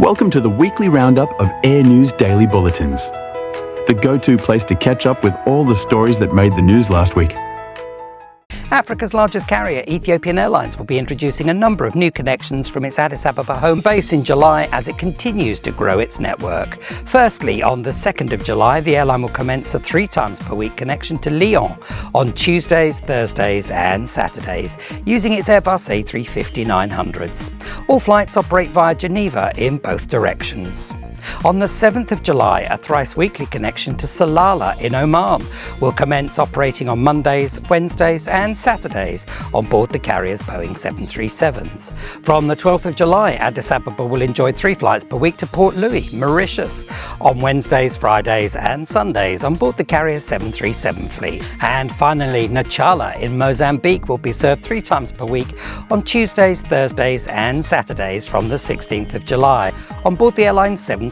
Welcome to the weekly roundup of Air News Daily Bulletins, the go-to place to catch up with all the stories that made the news last week. Africa's largest carrier, Ethiopian Airlines, will be introducing a number of new connections from its Addis Ababa home base in July as it continues to grow its network. Firstly, on the 2nd of July, the airline will commence a 3 times per week connection to Lyon on Tuesdays, Thursdays and Saturdays, using its Airbus A330-900s. All flights operate via Geneva in both directions. On the 7th of July, a thrice-weekly connection to Salalah in Oman will commence operating on Mondays, Wednesdays and Saturdays on board the carrier's Boeing 737s. From the 12th of July, Addis Ababa will enjoy 3 flights per week to Port Louis, Mauritius, on Wednesdays, Fridays and Sundays on board the carrier's 737 fleet. And finally, Nachala in Mozambique will be served 3 times per week on Tuesdays, Thursdays and Saturdays from the 16th of July on board the airline's 737s.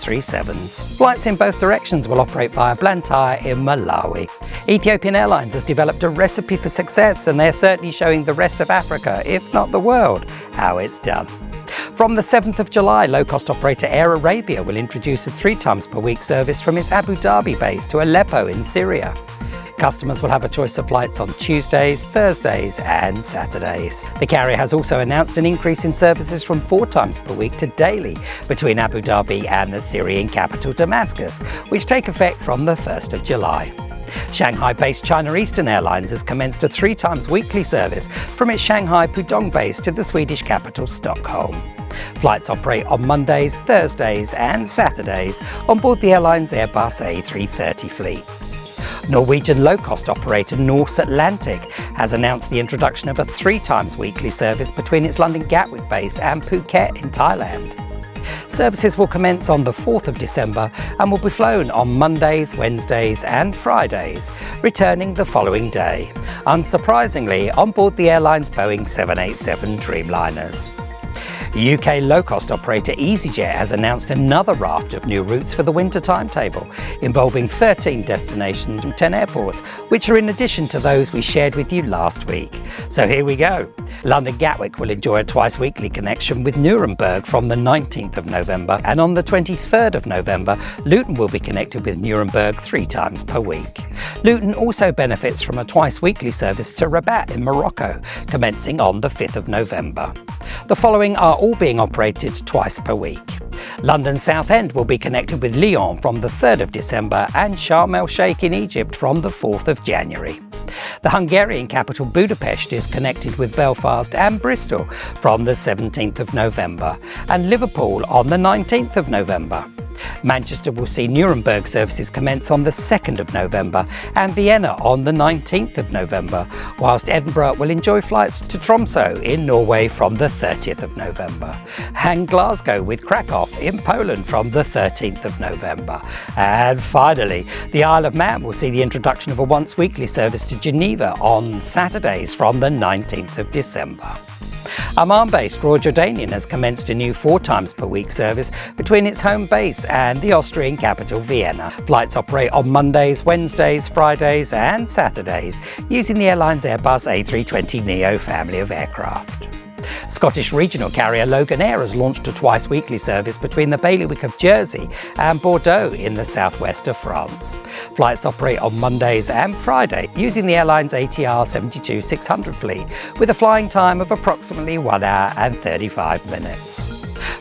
Flights in both directions will operate via Blantyre in Malawi. Ethiopian Airlines has developed a recipe for success, and they're certainly showing the rest of Africa, if not the world, how it's done. From the 7th of July, low-cost operator Air Arabia will introduce a 3 times per week service from its Abu Dhabi base to Aleppo in Syria. Customers will have a choice of flights on Tuesdays, Thursdays and Saturdays. The carrier has also announced an increase in services from 4 times per week to daily between Abu Dhabi and the Syrian capital Damascus, which take effect from the 1st of July. Shanghai-based China Eastern Airlines has commenced a 3 times weekly service from its Shanghai Pudong base to the Swedish capital Stockholm. Flights operate on Mondays, Thursdays and Saturdays on board the airline's Airbus A330 fleet. Norwegian low-cost operator Norse Atlantic has announced the introduction of a 3 times weekly service between its London Gatwick base and Phuket in Thailand. Services will commence on the 4th of December and will be flown on Mondays, Wednesdays and Fridays, returning the following day, unsurprisingly on board the airline's Boeing 787 Dreamliners. UK low-cost operator easyJet has announced another raft of new routes for the winter timetable, involving 13 destinations from 10 airports, which are in addition to those we shared with you last week. So here we go. London Gatwick will enjoy a twice-weekly connection with Nuremberg from the 19th of November, and on the 23rd of November, Luton will be connected with Nuremberg 3 times per week. Luton also benefits from a twice-weekly service to Rabat in Morocco, commencing on the 5th of November. The following are all being operated twice per week. London Southend will be connected with Lyon from the 3rd of December and Sharm el-Sheikh in Egypt from the 4th of January. The Hungarian capital Budapest is connected with Belfast and Bristol from the 17th of November and Liverpool on the 19th of November. Manchester will see Nuremberg services commence on the 2nd of November and Vienna on the 19th of November, whilst Edinburgh will enjoy flights to Tromsø in Norway from the 30th of November, and Glasgow with Krakow in Poland from the 13th of November. And finally, the Isle of Man will see the introduction of a once-weekly service to Geneva on Saturdays from the 19th of December. Amman-based Royal Jordanian has commenced a new 4 times per week service between its home base and the Austrian capital Vienna. Flights operate on Mondays, Wednesdays, Fridays and Saturdays using the airline's Airbus A320neo family of aircraft. Scottish regional carrier Logan Air has launched a twice-weekly service between the bailiwick of Jersey and Bordeaux in the southwest of France. Flights operate on Mondays and Fridays using the airline's ATR 72-600 fleet with a flying time of approximately 1 hour and 35 minutes.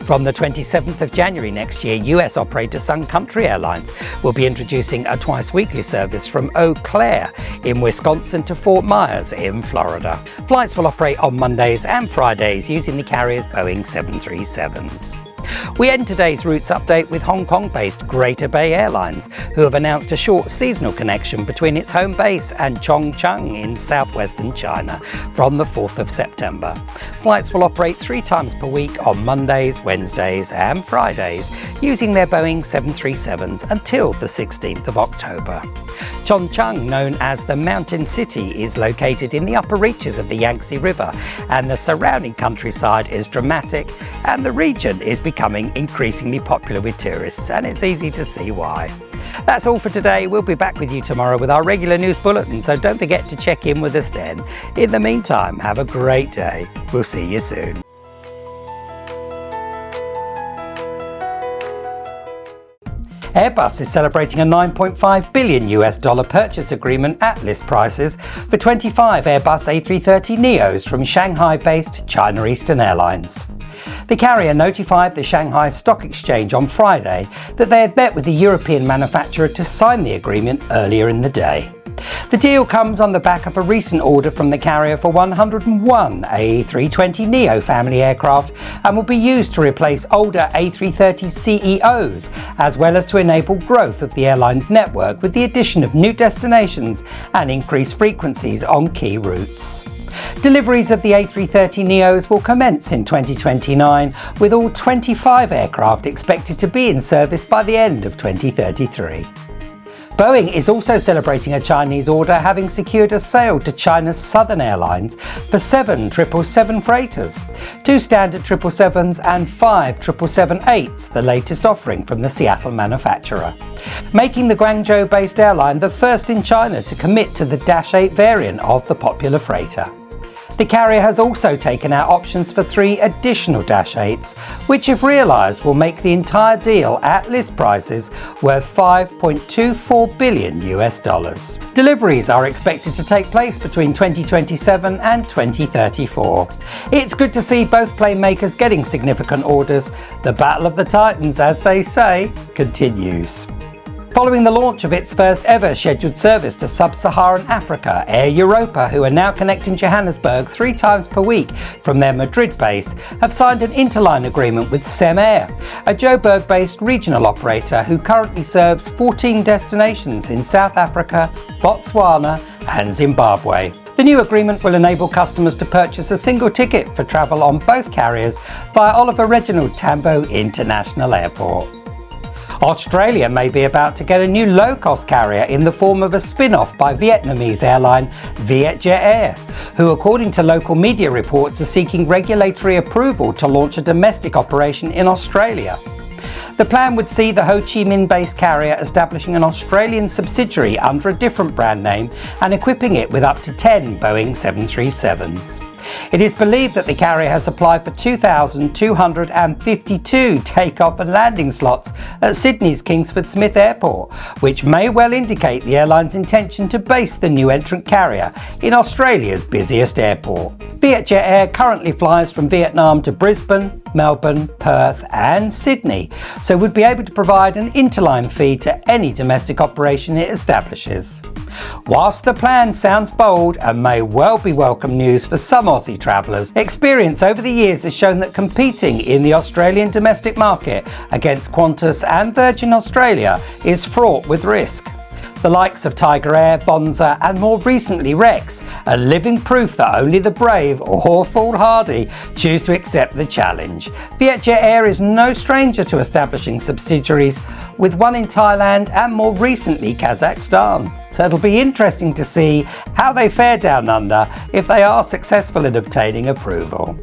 From the 27th of January next year, US operator Sun Country Airlines will be introducing a twice-weekly service from Eau Claire in Wisconsin to Fort Myers in Florida. Flights will operate on Mondays and Fridays using the carrier's Boeing 737s. We end today's routes update with Hong Kong-based Greater Bay Airlines, who have announced a short seasonal connection between its home base and Chongqing in southwestern China from the 4th of September. Flights will operate 3 times per week on Mondays, Wednesdays and Fridays using their Boeing 737s until the 16th of October. Chongqing, known as the Mountain City, is located in the upper reaches of the Yangtze River, and the surrounding countryside is dramatic and the region is becoming increasingly popular with tourists, and it's easy to see why. That's all for today. We'll be back with you tomorrow with our regular news bulletin, so don't forget to check in with us then. In the meantime, have a great day. We'll see you soon. Airbus is celebrating a $9.5 billion purchase agreement at list prices for 25 Airbus A330 NEOs from Shanghai-based China Eastern Airlines. The carrier notified the Shanghai Stock Exchange on Friday that they had met with the European manufacturer to sign the agreement earlier in the day. The deal comes on the back of a recent order from the carrier for 101 A320 NEO family aircraft and will be used to replace older A330 CEOs, as well as to enable growth of the airline's network with the addition of new destinations and increased frequencies on key routes. Deliveries of the A330 NEOs will commence in 2029, with all 25 aircraft expected to be in service by the end of 2033. Boeing is also celebrating a Chinese order, having secured a sale to China Southern Airlines for 7 777 freighters, 2 standard 777s and 5 777-8s, the latest offering from the Seattle manufacturer, making the Guangzhou-based airline the first in China to commit to the Dash 8 variant of the popular freighter. The carrier has also taken out options for 3 additional Dash 8s, which if realised will make the entire deal at list prices worth $5.24 billion. Deliveries are expected to take place between 2027 and 2034. It's good to see both plane makers getting significant orders. The Battle of the Titans, as they say, continues. Following the launch of its first ever scheduled service to sub-Saharan Africa, Air Europa, who are now connecting Johannesburg 3 times per week from their Madrid base, have signed an interline agreement with SEM Air, a Joburg-based regional operator who currently serves 14 destinations in South Africa, Botswana and Zimbabwe. The new agreement will enable customers to purchase a single ticket for travel on both carriers via Oliver Reginald Tambo International Airport. Australia may be about to get a new low-cost carrier in the form of a spin-off by Vietnamese airline VietJet Air, who according to local media reports are seeking regulatory approval to launch a domestic operation in Australia. The plan would see the Ho Chi Minh-based carrier establishing an Australian subsidiary under a different brand name and equipping it with up to 10 Boeing 737s. It is believed that the carrier has applied for 2,252 takeoff and landing slots at Sydney's Kingsford Smith Airport, which may well indicate the airline's intention to base the new entrant carrier in Australia's busiest airport. VietJet Air currently flies from Vietnam to Brisbane, Melbourne, Perth and Sydney, so would be able to provide an interline feed to any domestic operation it establishes. Whilst the plan sounds bold and may well be welcome news for some Aussie travellers, experience over the years has shown that competing in the Australian domestic market against Qantas and Virgin Australia is fraught with risk. The likes of Tiger Air, Bonza and more recently Rex are living proof that only the brave or foolhardy choose to accept the challenge. VietJet Air is no stranger to establishing subsidiaries, with one in Thailand and more recently Kazakhstan. So it'll be interesting to see how they fare down under if they are successful in obtaining approval.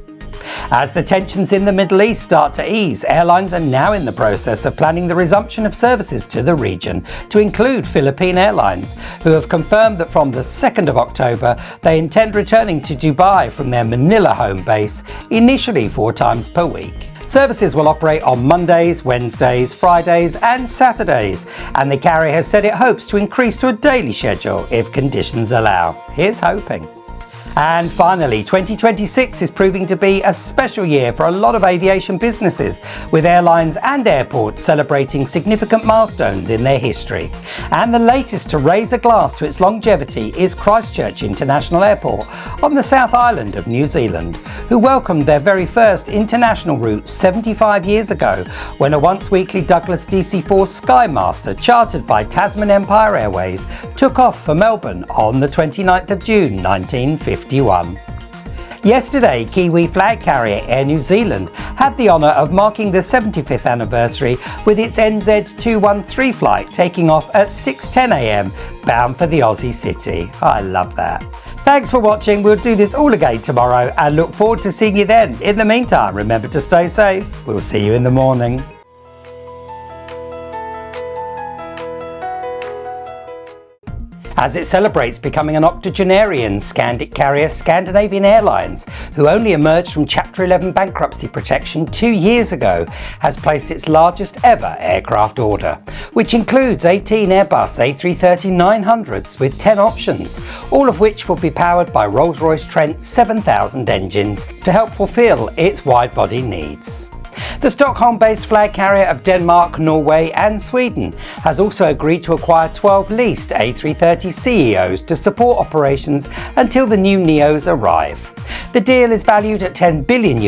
As the tensions in the Middle East start to ease, airlines are now in the process of planning the resumption of services to the region, to include Philippine Airlines, who have confirmed that from the 2nd of October they intend returning to Dubai from their Manila home base, initially 4 times per week. Services will operate on Mondays, Wednesdays, Fridays and Saturdays, and the carrier has said it hopes to increase to a daily schedule if conditions allow. Here's hoping. And finally, 2026 is proving to be a special year for a lot of aviation businesses, with airlines and airports celebrating significant milestones in their history. And the latest to raise a glass to its longevity is Christchurch International Airport on the South Island of New Zealand, who welcomed their very first international route 75 years ago, when a once-weekly Douglas DC-4 Skymaster, chartered by Tasman Empire Airways, took off for Melbourne on the 29th of June 1950. Yesterday, Kiwi flag carrier Air New Zealand had the honour of marking the 75th anniversary with its NZ213 flight taking off at 6:10 a.m. bound for the Ozzie city. I love that. Thanks for watching. We'll do this all again tomorrow and look forward to seeing you then. In the meantime, remember to stay safe. We'll see you in the morning. as it celebrates becoming an octogenarian. Scandic carrier Scandinavian Airlines, who only emerged from Chapter 11 bankruptcy protection 2 years ago, has placed its largest ever aircraft order, which includes 18 Airbus A330-900s with 10 options, all of which will be powered by Rolls-Royce Trent 7000 engines to help fulfill its wide-body needs. The Stockholm-based flag carrier of Denmark, Norway and Sweden has also agreed to acquire 12 leased A330 CEOs to support operations until the new NEOs arrive. The deal is valued at $10 billion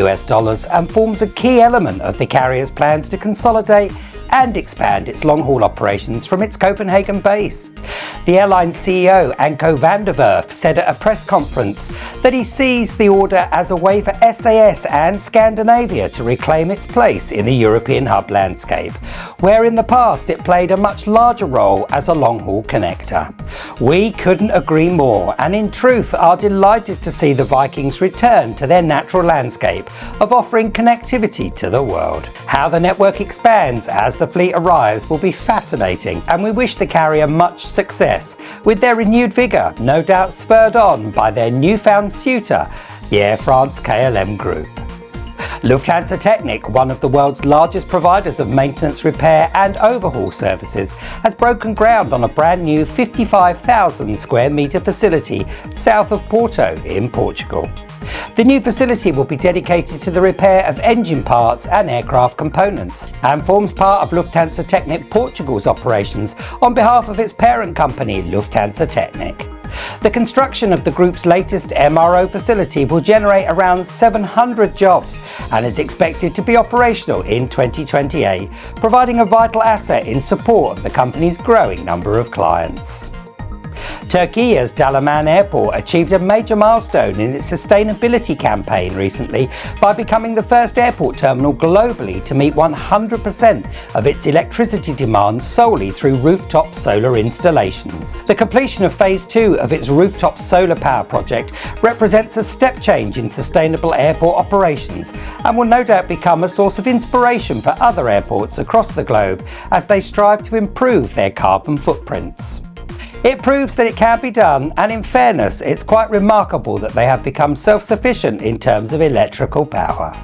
and forms a key element of the carrier's plans to consolidate and expand its long-haul operations from its Copenhagen base. The airline's CEO, Anko van der Werf, said at a press conference that he sees the order as a way for SAS and Scandinavia to reclaim its place in the European hub landscape, where in the past it played a much larger role as a long-haul connector. We couldn't agree more, and in truth are delighted to see the Vikings return to their natural landscape of offering connectivity to the world. How the network expands as the fleet arrives will be fascinating, and we wish the carrier much success with their renewed vigour, no doubt spurred on by their newfound suitor, the Air France KLM Group. Lufthansa Technik, one of the world's largest providers of maintenance, repair and overhaul services, has broken ground on a brand new 55,000 square metre facility south of Porto in Portugal. The new facility will be dedicated to the repair of engine parts and aircraft components and forms part of Lufthansa Technik Portugal's operations on behalf of its parent company, Lufthansa Technik. The construction of the group's latest MRO facility will generate around 700 jobs and is expected to be operational in 2028, providing a vital asset in support of the company's growing number of clients. Turkey's Dalaman Airport achieved a major milestone in its sustainability campaign recently by becoming the first airport terminal globally to meet 100% of its electricity demand solely through rooftop solar installations. The completion of Phase 2 of its rooftop solar power project represents a step change in sustainable airport operations and will no doubt become a source of inspiration for other airports across the globe as they strive to improve their carbon footprints. It proves that it can be done, and in fairness, it's quite remarkable that they have become self-sufficient in terms of electrical power.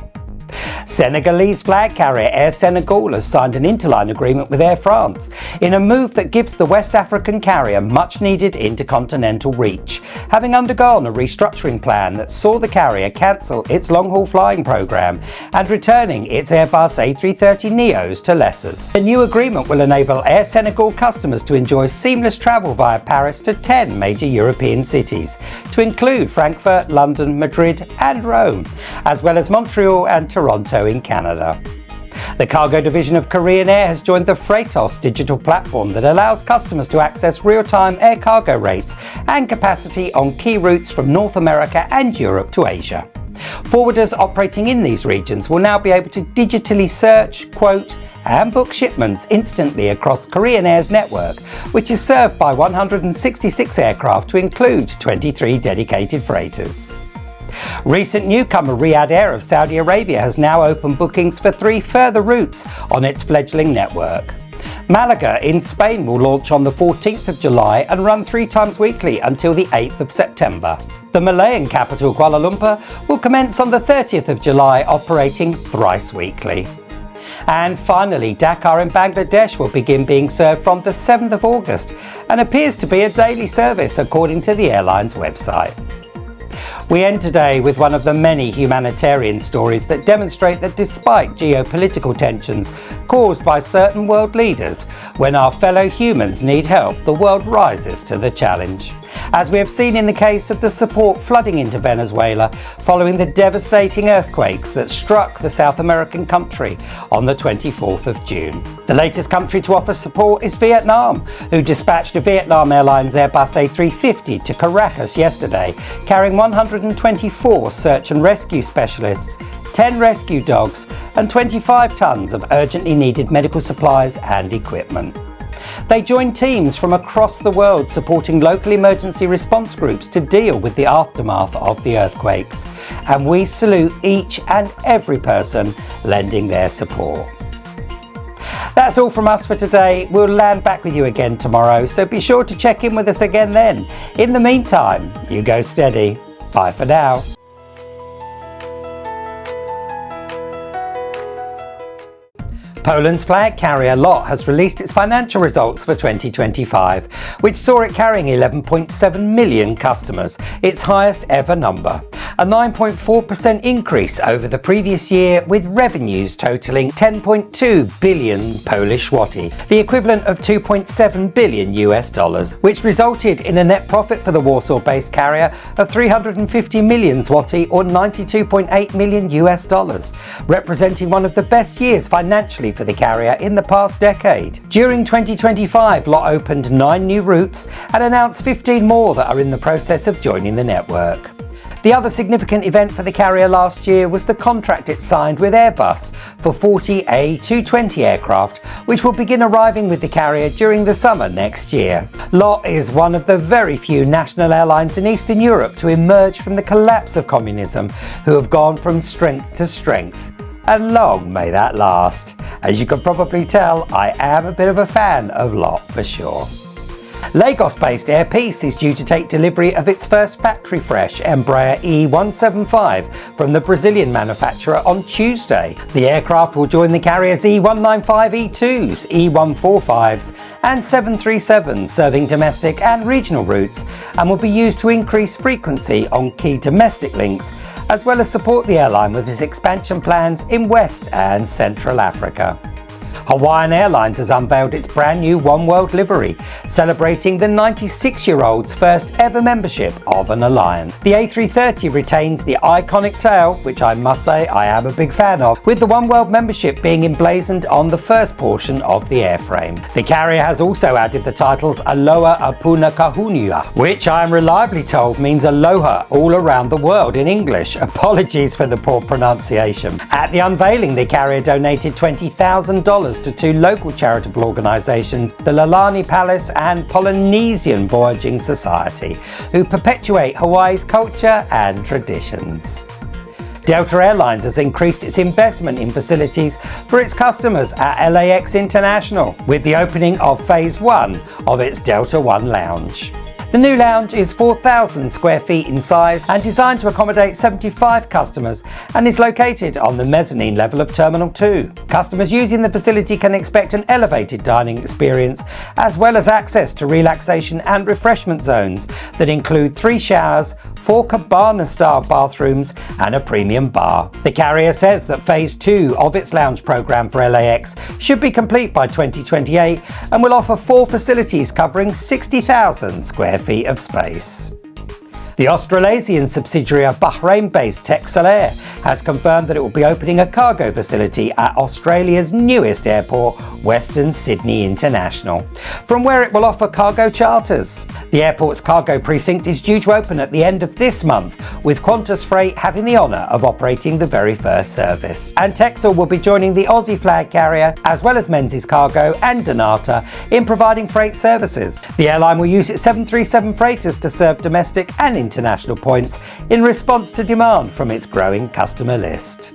Senegalese flag carrier Air Senegal has signed an interline agreement with Air France in a move that gives the West African carrier much needed intercontinental reach, having undergone a restructuring plan that saw the carrier cancel its long-haul flying program and returning its Airbus A330 NEOs to lessors. The new agreement will enable Air Senegal customers to enjoy seamless travel via Paris to 10 major European cities, to include Frankfurt, London, Madrid and Rome, as well as Montreal and Toronto in Canada. The cargo division of Korean Air has joined the Freightos digital platform that allows customers to access real-time air cargo rates and capacity on key routes from North America and Europe to Asia. Forwarders operating in these regions will now be able to digitally search, quote, and book shipments instantly across Korean Air's network, which is served by 166 aircraft to include 23 dedicated freighters. Recent newcomer VietJet Air of Saudi Arabia has now opened bookings for 3 further routes on its fledgling network. Malaga in Spain will launch on the 14th of July and run 3 times weekly until the 8th of September. The Malayan capital Kuala Lumpur will commence on the 30th of July, operating thrice weekly. And finally, Dakar in Bangladesh will begin being served from the 7th of August and appears to be a daily service according to the airline's website. We end today with one of the many humanitarian stories that demonstrate that despite geopolitical tensions caused by certain world leaders, when our fellow humans need help, the world rises to the challenge. As we have seen in the case of the support flooding into Venezuela following the devastating earthquakes that struck the South American country on the 24th of June. The latest country to offer support is Vietnam, who dispatched a Vietnam Airlines Airbus A330 to Caracas yesterday, carrying 124 search and rescue specialists, 10 rescue dogs and 25 tons of urgently needed medical supplies and equipment. They joined teams from across the world supporting local emergency response groups to deal with the aftermath of the earthquakes, and we salute each and every person lending their support. That's all from us for today. We'll land back with you again tomorrow, so be sure to check in with us again then. In the meantime, you go steady. Bye for now. Poland's flag carrier LOT has released its financial results for 2025, which saw it carrying 11.7 million customers, its highest ever number. A 9.4% increase over the previous year, with revenues totalling 10.2 billion Polish zloty, the equivalent of $2.7 billion US, which resulted in a net profit for the Warsaw-based carrier of 350 million zloty or $92.8 million US, representing one of the best years financially for the carrier in the past decade. During 2025, LOT opened 9 new routes and announced 15 more that are in the process of joining the network. The other significant event for the carrier last year was the contract it signed with Airbus for 40 A330 aircraft, which will begin arriving with the carrier during the summer next year. LOT is one of the very few national airlines in Eastern Europe to emerge from the collapse of communism, who have gone from strength to strength. And long may that last. As you can probably tell, I am a bit of a fan of LOT for sure. Lagos-based Air Peace is due to take delivery of its first factory-fresh Embraer E175 from the Brazilian manufacturer on Tuesday. The aircraft will join the carrier's E195-E2s, E145s and 737s, serving domestic and regional routes, and will be used to increase frequency on key domestic links, as well as support the airline with its expansion plans in West and Central Africa. Hawaiian Airlines has unveiled its brand new One World livery, celebrating the 96-year-old's first ever membership of an alliance. The A330 retains the iconic tail, which I must say I am a big fan of, with the One World membership being emblazoned on the first portion of the airframe. The carrier has also added the titles Aloha Apuna Kahunua, which I am reliably told means aloha all around the world in English. Apologies for the poor pronunciation. At the unveiling, the carrier donated $20,000 to 2 local charitable organisations, the Lalani Palace and Polynesian Voyaging Society, who perpetuate Hawaii's culture and traditions. Delta Airlines has increased its investment in facilities for its customers at LAX International, with the opening of Phase 1 of its Delta One lounge. The new lounge is 4,000 square feet in size and designed to accommodate 75 customers, and is located on the mezzanine level of Terminal 2. Customers using the facility can expect an elevated dining experience, as well as access to relaxation and refreshment zones that include 3 showers, 4 cabana-style bathrooms and a premium bar. The carrier says that Phase 2 of its lounge program for LAX should be complete by 2028 and will offer 4 facilities covering 60,000 square feet of space. The Australasian subsidiary of Bahrain-based Texel Air has confirmed that it will be opening a cargo facility at Australia's newest airport, Western Sydney International, from where it will offer cargo charters. The airport's cargo precinct is due to open at the end of this month, with Qantas Freight having the honour of operating the very first service. And Texel will be joining the Ozzie flag carrier, as well as Menzies Cargo and Donata, in providing freight services. The airline will use its 737 freighters to serve domestic and international points in response to demand from its growing customer list.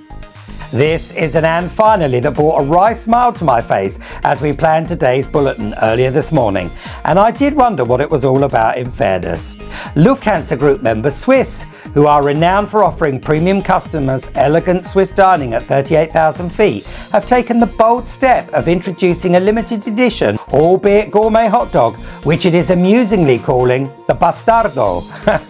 This is an and finally that brought a wry smile to my face as we planned today's bulletin earlier this morning, and I did wonder what it was all about in fairness. Lufthansa Group member Swiss, who are renowned for offering premium customers elegant Swiss dining at 38,000 feet, have taken the bold step of introducing a limited edition, albeit gourmet hot dog, which it is amusingly calling the Bastardo.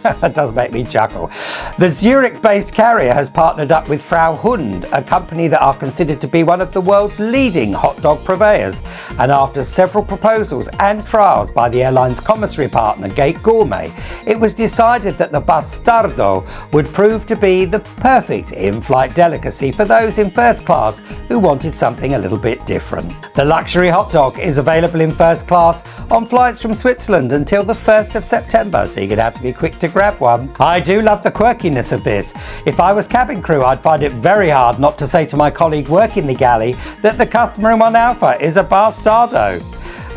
That does make me chuckle. The Zurich-based carrier has partnered up with Frau Hund, a company that are considered to be one of the world's leading hot dog purveyors, and after several proposals and trials by the airline's commissary partner Gate Gourmet, it was decided that the Bastardo would prove to be the perfect in-flight delicacy for those in first class who wanted something a little bit different. The luxury hot dog is available in first class on flights from Switzerland until the 1st of September, so you're going to have to be quick to grab one. I do love the quirkiness of this. If I was cabin crew, I'd find it very hard not to say to my colleague working the galley that the customer in 1 Alpha is a Bastardo.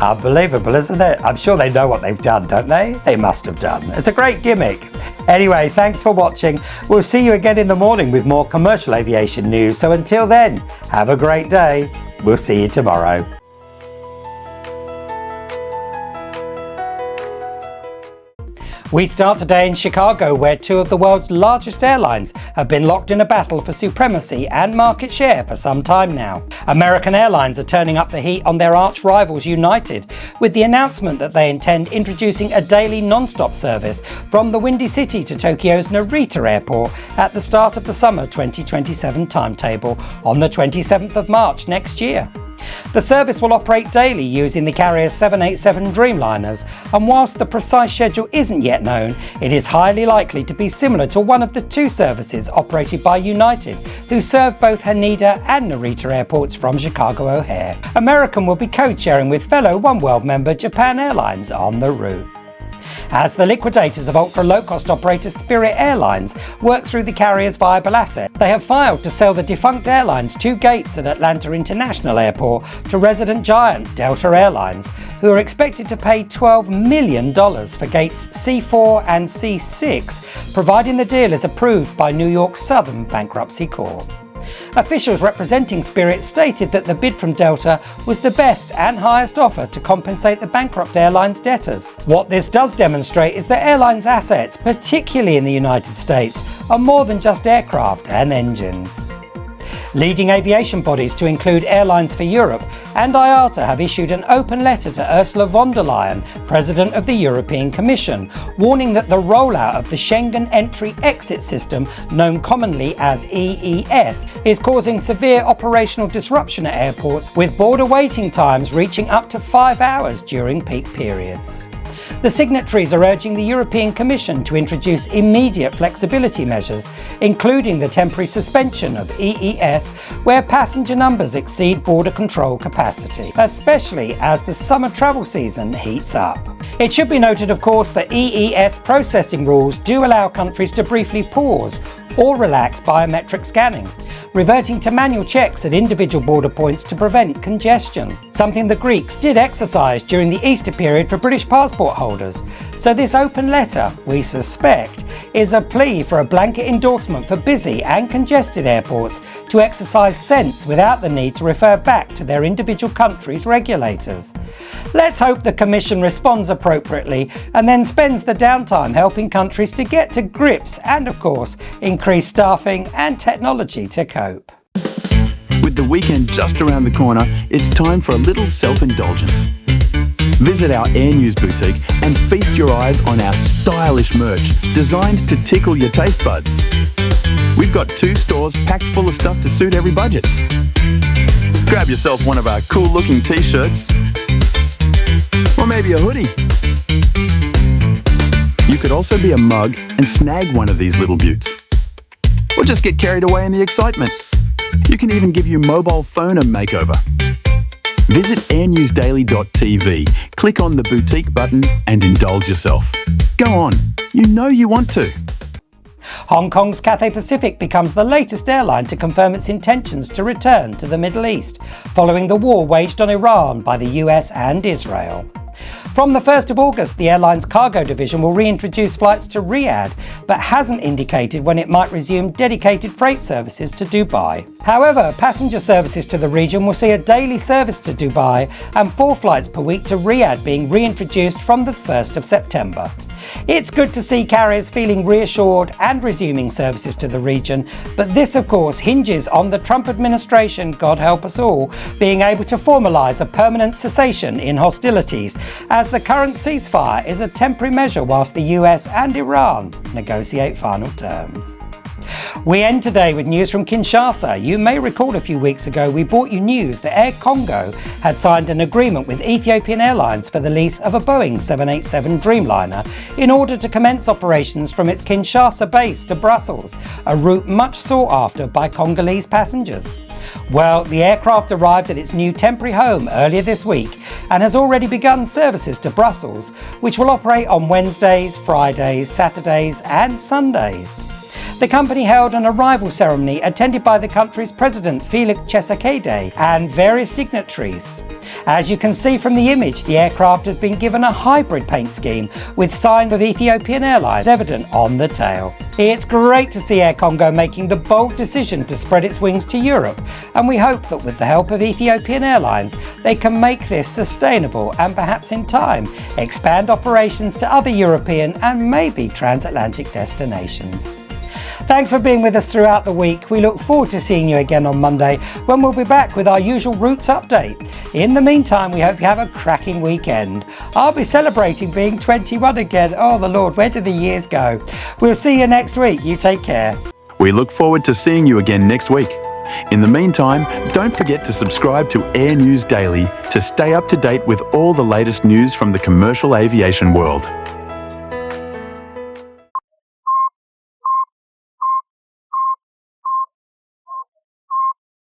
Unbelievable, isn't it? I'm sure they know what they've done, don't they? They must have done. It's a great gimmick. Anyway, thanks for watching. We'll see you again in the morning with more commercial aviation news. So until then, have a great day. We'll see you tomorrow. We start today in Chicago, where two of the world's largest airlines have been locked in a battle for supremacy and market share for some time now. American Airlines are turning up the heat on their arch rivals United, with the announcement that they intend introducing a daily non-stop service from the Windy City to Tokyo's Narita Airport at the start of the summer 2027 timetable on the 27th of March next year. The service will operate daily using the carrier's 787 Dreamliners, and whilst the precise schedule isn't yet known, it is highly likely to be similar to one of the two services operated by United, who serve both Haneda and Narita airports from Chicago O'Hare. American will be code-sharing with fellow One World member Japan Airlines on the route. As the liquidators of ultra-low-cost operator Spirit Airlines work through the carrier's viable asset, they have filed to sell the defunct airline's two gates at Atlanta International Airport to resident giant Delta Airlines, who are expected to pay $12 million for gates C4 and C6, providing the deal is approved by New York Southern Bankruptcy Court. Officials representing Spirit stated that the bid from Delta was the best and highest offer to compensate the bankrupt airline's debtors. What this does demonstrate is that airlines' assets, particularly in the United States, are more than just aircraft and engines. Leading aviation bodies, to include Airlines for Europe and IATA, have issued an open letter to Ursula von der Leyen, President of the European Commission, warning that the rollout of the Schengen Entry-Exit System, known commonly as EES, is causing severe operational disruption at airports, with border waiting times reaching up to 5 hours during peak periods. The signatories are urging the European Commission to introduce immediate flexibility measures, including the temporary suspension of EES where passenger numbers exceed border control capacity, especially as the summer travel season heats up. It should be noted, of course, that EES processing rules do allow countries to briefly pause or relax biometric scanning, reverting to manual checks at individual border points to prevent congestion, something the Greeks did exercise during the Easter period for British passport holders. So this open letter, we suspect, is a plea for a blanket endorsement for busy and congested airports to exercise sense without the need to refer back to their individual countries' regulators. Let's hope the Commission responds appropriately and then spends the downtime helping countries to get to grips and, of course, increase staffing and technology to cope. With the weekend just around the corner, it's time for a little self-indulgence. Visit our Air News boutique and feast your eyes on our stylish merch designed to tickle your taste buds. We've got 2 stores packed full of stuff to suit every budget. Grab yourself one of our cool-looking t-shirts, or maybe a hoodie. You could also be a mug and snag one of these little beauts. Or just get carried away in the excitement. You can even give your mobile phone a makeover. Visit airnewsdaily.tv, click on the boutique button and indulge yourself. Go on, you know you want to. Hong Kong's Cathay Pacific becomes the latest airline to confirm its intentions to return to the Middle East, following the war waged on Iran by the US and Israel. From the 1st of August, the airline's cargo division will reintroduce flights to Riyadh, but hasn't indicated when it might resume dedicated freight services to Dubai. However, passenger services to the region will see a daily service to Dubai and 4 flights per week to Riyadh being reintroduced from the 1st of September. It's good to see carriers feeling reassured and resuming services to the region, but this of course hinges on the Trump administration, God help us all, being able to formalise a permanent cessation in hostilities, as the current ceasefire is a temporary measure whilst the US and Iran negotiate final terms. We end today with news from Kinshasa. You may recall a few weeks ago we brought you news that Air Congo had signed an agreement with Ethiopian Airlines for the lease of a Boeing 787 Dreamliner in order to commence operations from its Kinshasa base to Brussels, a route much sought after by Congolese passengers. Well, the aircraft arrived at its new temporary home earlier this week and has already begun services to Brussels, which will operate on Wednesdays, Fridays, Saturdays and Sundays. The company held an arrival ceremony attended by the country's president Felix Tshisekedi and various dignitaries. As you can see from the image, the aircraft has been given a hybrid paint scheme with signs of Ethiopian Airlines evident on the tail. It's great to see Air Congo making the bold decision to spread its wings to Europe, and we hope that with the help of Ethiopian Airlines, they can make this sustainable and perhaps in time expand operations to other European and maybe transatlantic destinations. Thanks for being with us throughout the week. We look forward to seeing you again on Monday when we'll be back with our usual routes update. In the meantime, we hope you have a cracking weekend. I'll be celebrating being 21 again. Oh the Lord, where do the years go? We'll see you next week. You take care. We look forward to seeing you again next week. In the meantime, don't forget to subscribe to Air News Daily to stay up to date with all the latest news from the commercial aviation world.